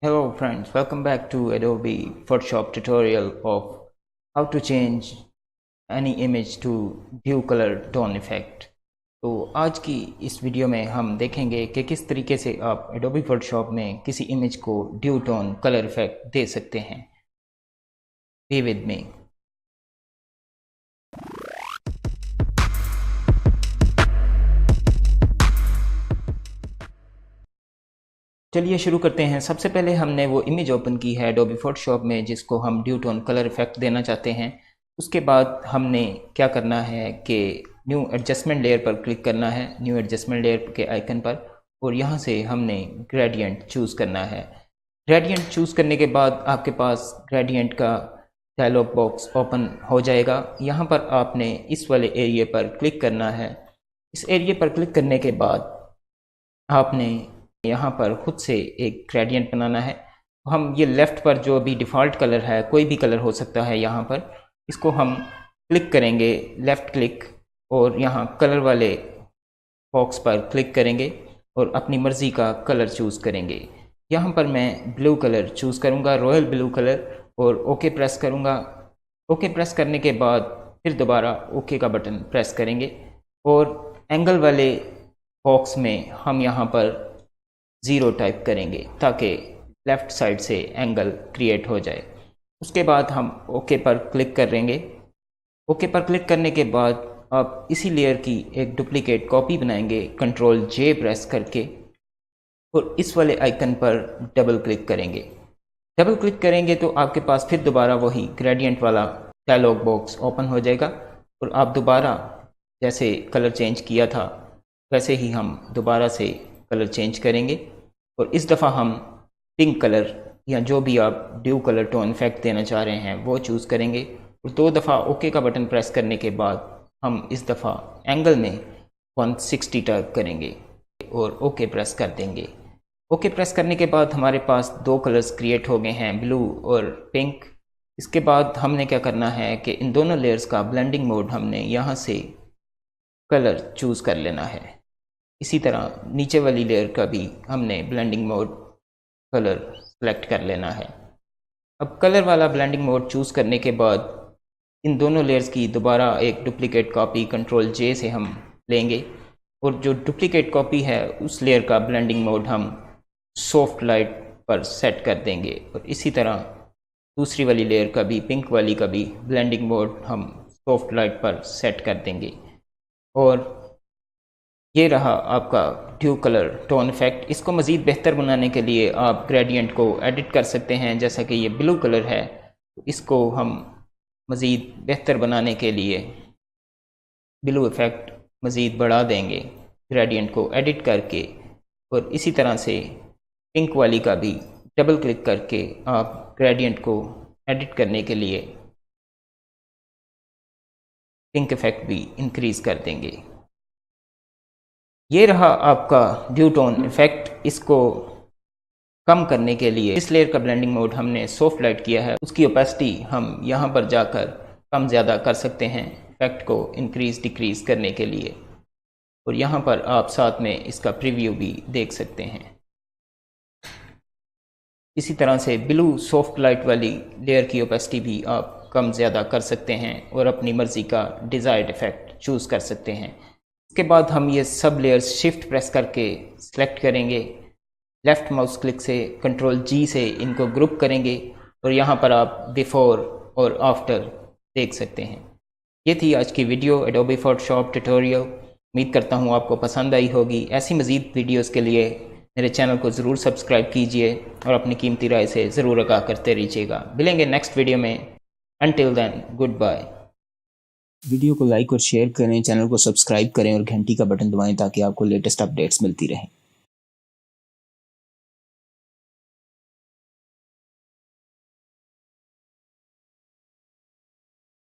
Hello friends, welcome back to Adobe Photoshop tutorial of how to change any image to due colour tone effect. तो आज की इस video में हम देखेंगे कि किस तरीके से आप Adobe Photoshop में किसी इमेज को ड्यू टोन कलर इफेक्ट दे सकते हैं। Be with me. चलिए शुरू करते हैं। सबसे पहले हमने वो इमेज ओपन की है Adobe Photoshop में जिसको हम ड्यू टोन कलर इफेक्ट देना चाहते हैं। उसके बाद हमने क्या करना है कि न्यू एडजस्टमेंट लेयर पर क्लिक करना है, न्यू एडजस्टमेंट लेयर के आइकन पर, और यहाँ से हमने ग्रेडियंट चूज़ करना है। ग्रेडियंट चूज़ करने के बाद आपके पास ग्रेडियंट का डायलॉग बॉक्स ओपन हो जाएगा। यहाँ पर आपने इस वाले एरिया पर क्लिक करना है। इस एरिया पर क्लिक करने के बाद आपने यहाँ पर खुद से एक ग्रेडियंट बनाना है। हम ये लेफ़्ट पर जो भी डिफ़ॉल्ट कलर है, कोई भी कलर हो सकता है, यहाँ पर इसको हम क्लिक करेंगे, लेफ़्ट क्लिक, और यहाँ कलर वाले बॉक्स पर क्लिक करेंगे और अपनी मर्ज़ी का कलर चूज़ करेंगे। यहाँ पर मैं ब्लू कलर चूज़ करूँगा, रॉयल ब्लू कलर, और ओके प्रेस करूँगा। ओके प्रेस करने के बाद फिर दोबारा ओके का बटन प्रेस करेंगे और एंगल वाले बॉक्स में हम यहाँ पर 0 टाइप करेंगे ताकि लेफ़्ट साइड से एंगल क्रिएट हो जाए। उसके बाद हम ओके पर क्लिक करेंगे। ओके पर क्लिक करने के बाद आप इसी लेयर की एक डुप्लीकेट कॉपी बनाएंगे कंट्रोल जे प्रेस करके, और इस वाले आइकन पर डबल क्लिक करेंगे। डबल क्लिक करेंगे तो आपके पास फिर दोबारा वही ग्रेडियंट वाला डायलॉग बॉक्स ओपन हो जाएगा और आप दोबारा जैसे कलर चेंज किया था वैसे ही हम दोबारा से कलर चेंज करेंगे, और इस दफ़ा हम पिंक कलर या जो भी आप ड्यू कलर टोन इफेक्ट देना चाह रहे हैं वो चूज़ करेंगे, और 2 दफ़ा ओके का बटन प्रेस करने के बाद हम इस दफ़ा एंगल में 160 टाइप करेंगे और ओके प्रेस कर देंगे। ओके प्रेस करने के बाद हमारे पास 2 कलर्स क्रिएट हो गए हैं, ब्लू और पिंक। इसके बाद हमने क्या करना है कि इन दोनों लेयर्स का ब्लेंडिंग मोड हमने यहाँ से कलर चूज़ कर लेना है। इसी तरह नीचे वाली लेयर का भी हमने ब्लेंडिंग मोड कलर सेलेक्ट कर लेना है। अब कलर वाला ब्लेंडिंग मोड चूज़ करने के बाद इन दोनों लेयर्स की दोबारा एक डुप्लीकेट कॉपी कंट्रोल जे से हम लेंगे, और जो डुप्लीकेट कॉपी है उस लेयर का ब्लेंडिंग मोड हम सॉफ्ट लाइट पर सेट कर देंगे, और इसी तरह दूसरी वाली लेयर का भी, पिंक वाली का भी ब्लेंडिंग मोड हम सॉफ्ट लाइट पर सेट कर देंगे। और ये रहा आपका ड्यू कलर टोन इफेक्ट। इसको मज़ीद बेहतर बनाने के लिए आप ग्रेडियंट को एडिट कर सकते हैं। जैसा कि ये ब्लू कलर है, इसको हम मज़ीद बेहतर बनाने के लिए ब्लू इफेक्ट मज़ीद बढ़ा देंगे ग्रेडियंट को एडिट करके, और इसी तरह से पिंक वाली का भी डबल क्लिक करके आप ग्रेडियंट को एडिट करने के लिए पिंक इफेक्ट भी इंक्रीज़ कर देंगे। ये रहा आपका ड्यू टोन इफेक्ट। इसको कम करने के लिए इस लेयर का ब्लेंडिंग मोड हमने सॉफ्ट लाइट किया है, उसकी ओपेसिटी हम यहाँ पर जाकर कम ज़्यादा कर सकते हैं इफेक्ट को इंक्रीज़ डिक्रीज़ करने के लिए, और यहाँ पर आप साथ में इसका प्रीव्यू भी देख सकते हैं। इसी तरह से ब्लू सॉफ्ट लाइट वाली लेयर की ओपेसिटी भी आप कम ज़्यादा कर सकते हैं और अपनी मर्ज़ी का डिज़ायर्ड इफेक्ट चूज़ कर सकते हैं। इसके बाद हम ये सब लेयर्स शिफ्ट प्रेस करके सिलेक्ट करेंगे, लेफ़्ट माउस क्लिक से कंट्रोल जी से इनको ग्रुप करेंगे, और यहाँ पर आप बिफोर और आफ्टर देख सकते हैं। ये थी आज की वीडियो एडोबी फोटोशॉप ट्यूटोरियल। उम्मीद करता हूँ आपको पसंद आई होगी। ऐसी मज़ीद वीडियोज़ के लिए मेरे चैनल को ज़रूर सब्सक्राइब कीजिए और अपनी कीमती राय से ज़रूर आगाह करते रहिएगा। मिलेंगे नेक्स्ट वीडियो में। Until then, good bye. Video को लाइक और शेयर करें, चैनल को सब्सक्राइब करें और घंटी का बटन दबाएं ताकि आपको लेटेस्ट अपडेट्स मिलती रहें।